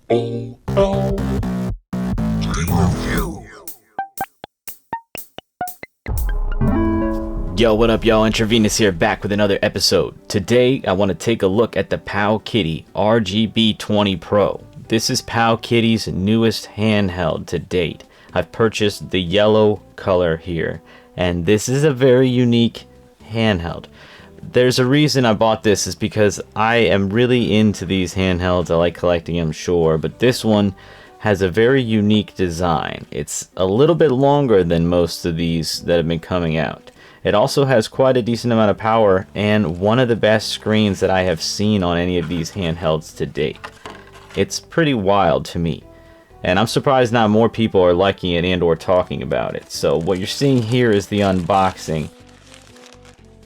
P.O.L. Review. Yo, what up y'all, IntraVenus here, back with another episode. Today, I want to take a look at the Powkiddy RGB20 PRO. This is Powkiddy's newest handheld to date. I've purchased the yellow color here, and this is a very unique handheld. There's a reason I bought this, is because I am really into these handhelds. I like collecting them, sure, but this one has a very unique design. It's a little bit longer than most of these that have been coming out. It also has quite a decent amount of power and one of the best screens that I have seen on any of these handhelds to date. It's pretty wild to me, and I'm surprised not more people are liking it and or talking about it. So what you're seeing here is the unboxing,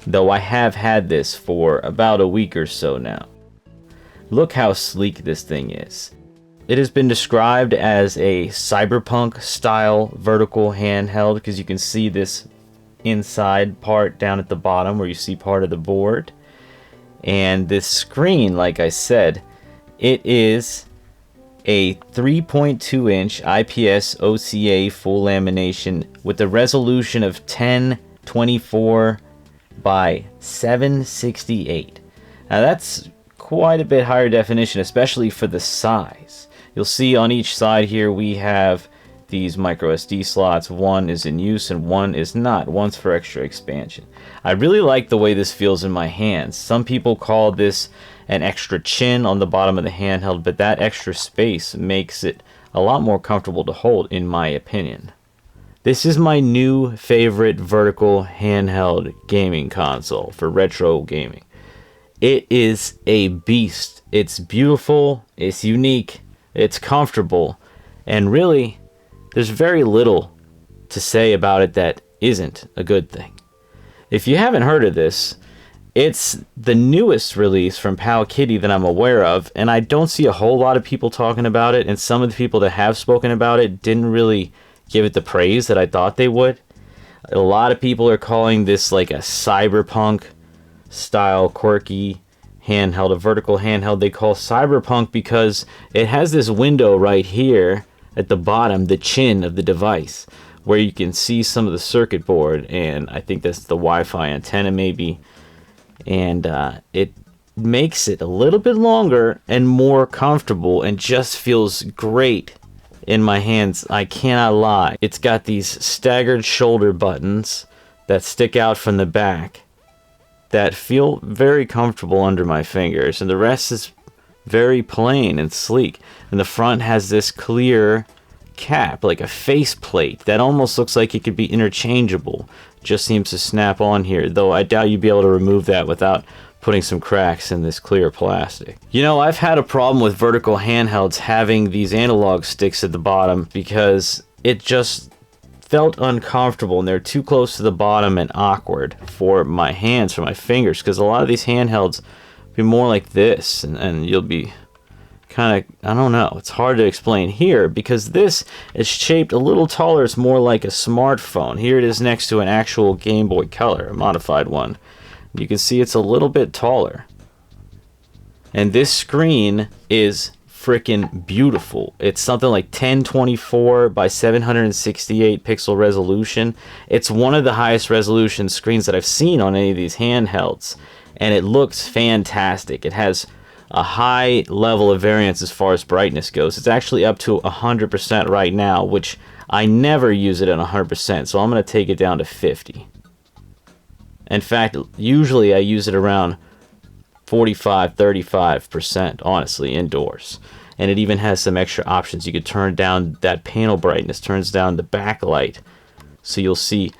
though I have had this for about a week or so now. Look how sleek this thing is. It has been described as a cyberpunk style vertical handheld, because you can see this inside part down at the bottom where you see part of the board. And this screen, like I said, it is a 3.2 inch IPS OCA full lamination with a resolution of 1024 by 768. Now that's quite a bit higher definition, especially for the size. You'll see on each side here we have these micro SD slots. One is in use and one is not. One's for extra expansion. I really like the way this feels in my hands. Some people call this an extra chin on the bottom of the handheld, but that extra space makes it a lot more comfortable to hold, in my opinion. This is my new favorite vertical handheld gaming console for retro gaming. It is a beast. It's beautiful, it's unique, it's comfortable, and really, there's very little to say about it that isn't a good thing. If you haven't heard of this, it's the newest release from Powkiddy that I'm aware of, and I don't see a whole lot of people talking about it, and some of the people that have spoken about it didn't really give it the praise that I thought they would. A lot of people are calling this like a cyberpunk style quirky handheld, a vertical handheld they call cyberpunk because it has this window right here at the bottom, the chin of the device, where you can see some of the circuit board, and I think that's the Wi-Fi antenna maybe, and it makes it a little bit longer and more comfortable and just feels great in my hands. I cannot lie. It's got these staggered shoulder buttons that stick out from the back that feel very comfortable under my fingers, and the rest is very plain and sleek. And the front has this clear cap, like a face plate, that almost looks like it could be interchangeable. Just seems to snap on here, though I doubt you'd be able to remove that without putting some cracks in this clear plastic. You know, I've had a problem with vertical handhelds having these analog sticks at the bottom because it just felt uncomfortable, and they're too close to the bottom and awkward for my hands, for my fingers, because a lot of these handhelds be more like this, and you'll be kind of, I don't know, it's hard to explain here because this is shaped a little taller. It's more like a smartphone. Here it is next to an actual Game Boy Color, a modified one. You can see it's a little bit taller, and this screen is freaking beautiful. It's something like 1024 by 768 pixel resolution. It's one of the highest resolution screens that I've seen on any of these handhelds, and it looks fantastic. It has a high level of variance as far as brightness goes. It's actually up to 100% right now, which I never use it at 100%, so I'm going to take it down to 50. In fact, usually I use it around 45-35%, honestly, indoors. And it even has some extra options. You could turn down that panel brightness, turns down the backlight, so you'll see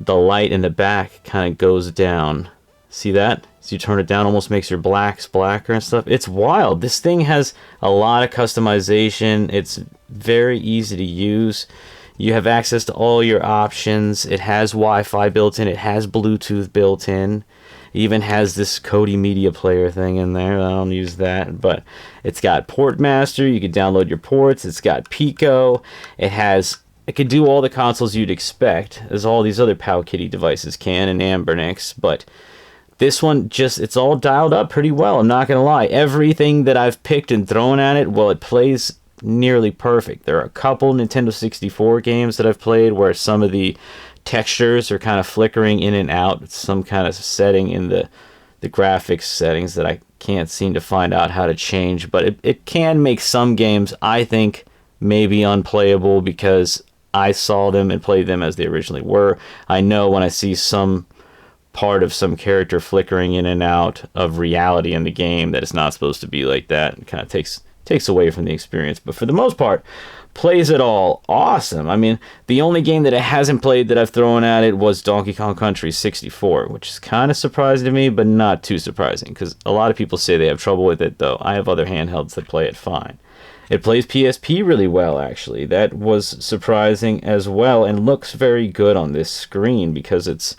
the light in the back kind of goes down. See that? So you turn it down, almost makes your blacks blacker and stuff. It's wild. This thing has a lot of customization. It's very easy to use. You have access to all your options. It has Wi-Fi built in. It has Bluetooth built in. It even has this Kodi media player thing in there. I don't use that, but it's got Port Master. You can download your ports. It's got Pico. It can do all the consoles you'd expect, as all these other Powkiddy devices can, and Ambernix, but this one it's all dialed up pretty well. I'm not gonna lie. Everything that I've picked and thrown at it, well, it plays nearly perfect. There are a couple Nintendo 64 games that I've played where some of the textures are kind of flickering in and out. It's some kind of setting in the graphics settings that I can't seem to find out how to change, but it can make some games, I think, maybe unplayable because I saw them and played them as they originally were. I know when I see some part of some character flickering in and out of reality in the game that it's not supposed to be like that. It kind of takes away from the experience, but for the most part, plays it all awesome. I mean, the only game that it hasn't played that I've thrown at it was Donkey Kong Country 64, which is kind of surprising to me, but not too surprising, because a lot of people say they have trouble with it, though. I have other handhelds that play it fine. It plays PSP really well, actually. That was surprising as well, and looks very good on this screen, because it's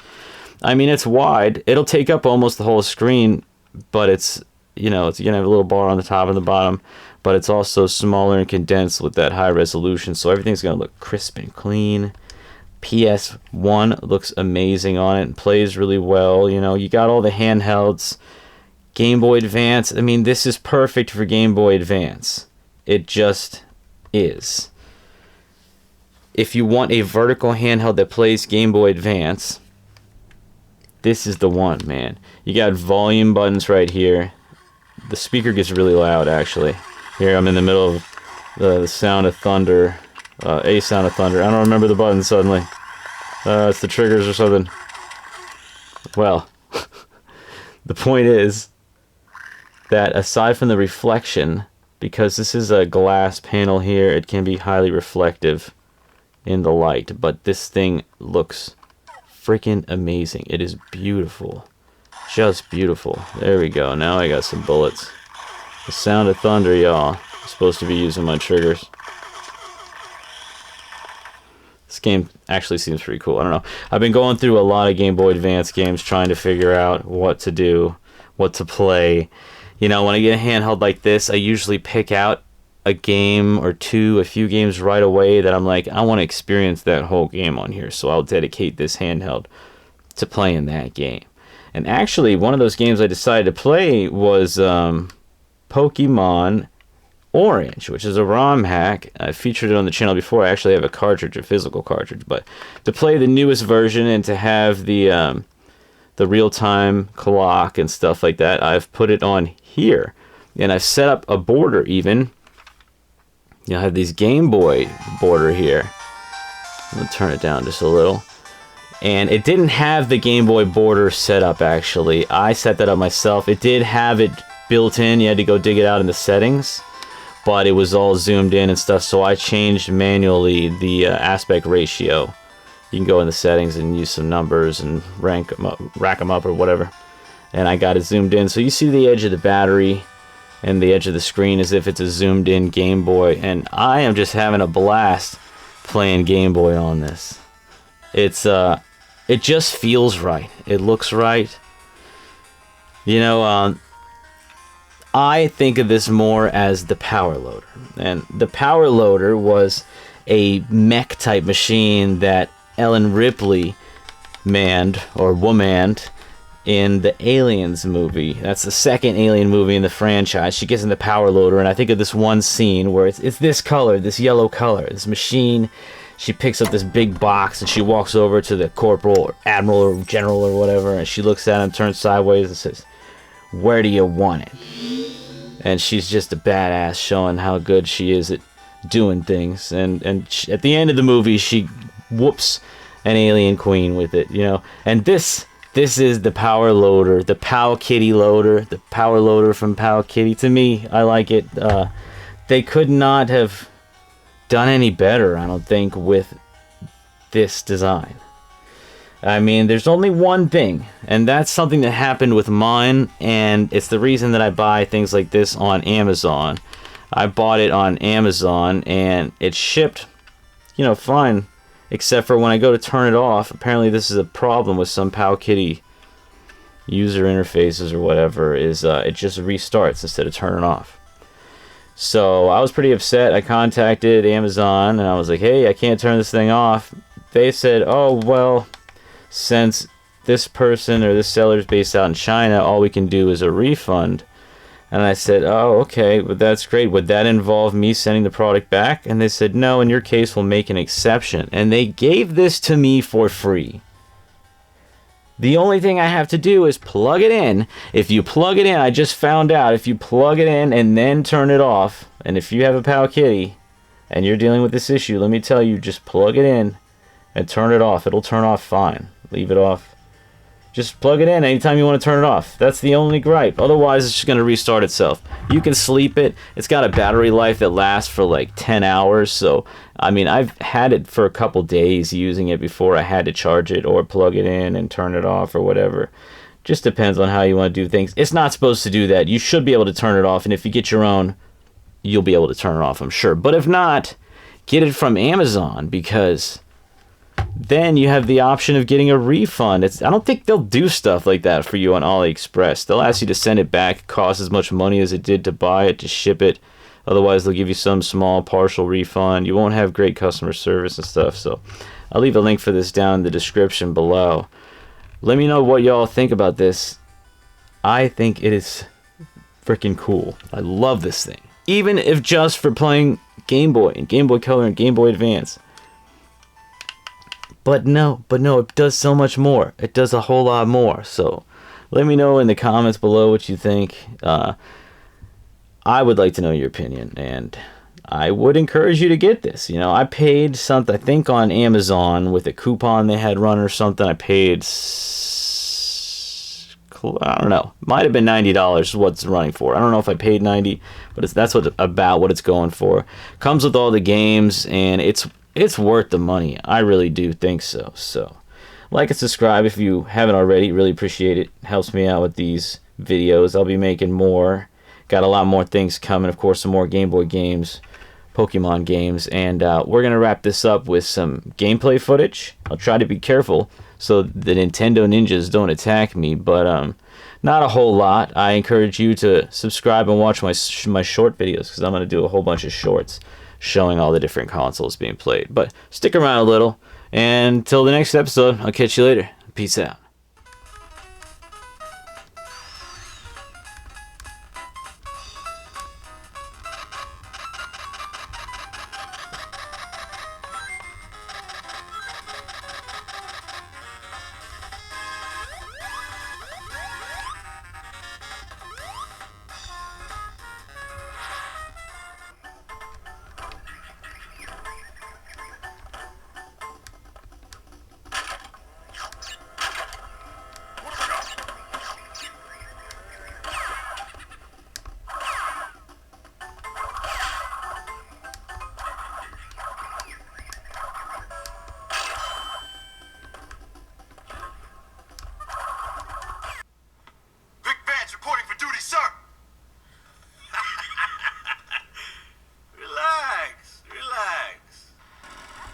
wide. It'll take up almost the whole screen, but it's going to have a little bar on the top and the bottom, but it's also smaller and condensed with that high resolution, so everything's going to look crisp and clean. PS1 looks amazing on it and plays really well. You got all the handhelds. Game Boy Advance, I mean, this is perfect for Game Boy Advance. It just is. If you want a vertical handheld that plays Game Boy Advance, this is the one, man. You got volume buttons right here. The speaker gets really loud, actually. Here, I'm in the middle of the Sound of Thunder. A Sound of Thunder. I don't remember the buttons suddenly. It's the triggers or something. Well, the point is that aside from the reflection, because this is a glass panel here, it can be highly reflective in the light. But this thing looks freaking amazing. It is beautiful. Just beautiful. There we go. Now I got some bullets. The Sound of Thunder, y'all. I'm supposed to be using my triggers. This game actually seems pretty cool. I don't know. I've been going through a lot of Game Boy Advance games trying to figure out what to do, what to play. When I get a handheld like this, I usually pick out a game or two, a few games right away that I'm like, I want to experience that whole game on here, so I'll dedicate this handheld to playing that game. And actually, one of those games I decided to play was Pokemon Orange, which is a ROM hack. I featured it on the channel before. I actually have a cartridge, a physical cartridge, but to play the newest version and to have the real-time clock and stuff like that, I've put it on here. And I've set up a border even. I have these Game Boy border here. I'm going to turn it down just a little. And it didn't have the Game Boy border set up, actually. I set that up myself. It did have it built in. You had to go dig it out in the settings. But it was all zoomed in and stuff, so I changed manually the aspect ratio. You can go in the settings and use some numbers and rack them up or whatever. And I got it zoomed in. So you see the edge of the battery and the edge of the screen as if it's a zoomed in Game Boy. And I am just having a blast playing Game Boy on this. It just feels right. It looks right. I think of this more as the Power Loader. And the Power Loader was a mech type machine that Ellen Ripley manned or womanned in the Aliens movie. That's the second Alien movie in the franchise. She gets in the Power Loader, and I think of this one scene where it's this color, this yellow color, this machine. She picks up this big box and she walks over to the corporal or admiral or general or whatever, and she looks at him, turns sideways and says, "Where do you want it?" And she's just a badass, showing how good she is at doing things. And at the end of the movie, she whoops an alien queen with it, And this is the Power Loader, the Powkiddy loader, the Power Loader from Powkiddy. To me, I like it. They could not have done any better, I don't think, with this design. I mean, there's only one thing, and that's something that happened with mine, and it's the reason that I buy things like this on Amazon. I bought it on Amazon, and it shipped, fine, except for when I go to turn it off. Apparently this is a problem with some Powkiddy user interfaces or whatever, is it just restarts instead of turning off. So I was pretty upset. I contacted Amazon, and I was like, hey, I can't turn this thing off. They said, oh, well, since this person or this seller is based out in China, all we can do is a refund. And I said, oh, okay, but that's great. Would that involve me sending the product back? And they said, no, in your case, we'll make an exception. And they gave this to me for free. The only thing I have to do is plug it in. If you plug it in, I just found out, if you plug it in and then turn it off, and if you have a Powkiddy and you're dealing with this issue, let me tell you, just plug it in and turn it off. It'll turn off fine. Leave it off. Just plug it in anytime you want to turn it off. That's the only gripe. Otherwise, it's just going to restart itself. You can sleep it. It's got a battery life that lasts for like 10 hours. So, I mean, I've had it for a couple days using it before I had to charge it or plug it in and turn it off or whatever. Just depends on how you want to do things. It's not supposed to do that. You should be able to turn it off. And if you get your own, you'll be able to turn it off, I'm sure. But if not, get it from Amazon, because then you have the option of getting a refund. I don't think they'll do stuff like that for you on AliExpress. They'll ask you to send it back. It costs as much money as it did to buy it, to ship it. Otherwise, they'll give you some small partial refund. You won't have great customer service and stuff. So I'll leave a link for this down in the description below. Let me know what y'all think about this. I think it is freaking cool. I love this thing. Even if just for playing Game Boy and Game Boy Color and Game Boy Advance. But no, it does so much more. It does a whole lot more. So let me know in the comments below what you think. I would like to know your opinion, and I would encourage you to get this. You know, I paid something, I think on Amazon with a coupon they had run or something. I paid, I don't know, might have been $90 is what it's running for. I don't know if I paid $90, but that's about what it's going for. Comes with all the games, and it's worth the money. I really do think so. So, like and subscribe if you haven't already. Really appreciate it. Helps me out with these videos. I'll be making more. Got a lot more things coming. Of course, some more Game Boy games, Pokemon games, and we're going to wrap this up with some gameplay footage. I'll try to be careful so the Nintendo ninjas don't attack me, but not a whole lot. I encourage you to subscribe and watch my short videos, because I'm going to do a whole bunch of shorts showing all the different consoles being played. But stick around a little, and until the next episode, I'll catch you later. Peace out. Reporting for duty, sir! Relax, relax.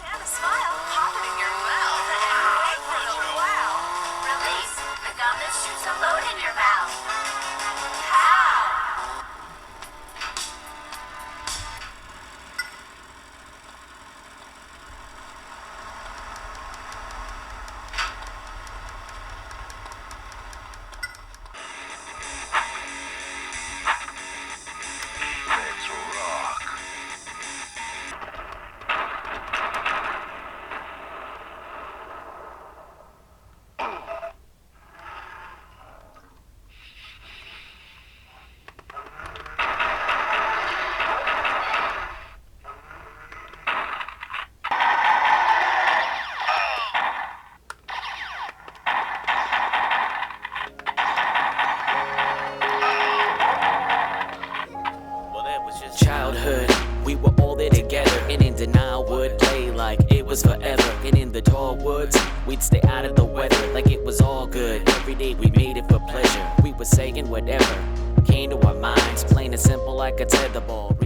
And a smile popping in your mouth. And wait for the wow. Release the gum that shoots a load in your mouth. Pow! Childhood, we were all there together, and in denial would play like it was forever. And in the tall woods, we'd stay out of the weather like it was all good. Every day we made it for pleasure. We were saying whatever came to our minds, plain and simple like a tetherball.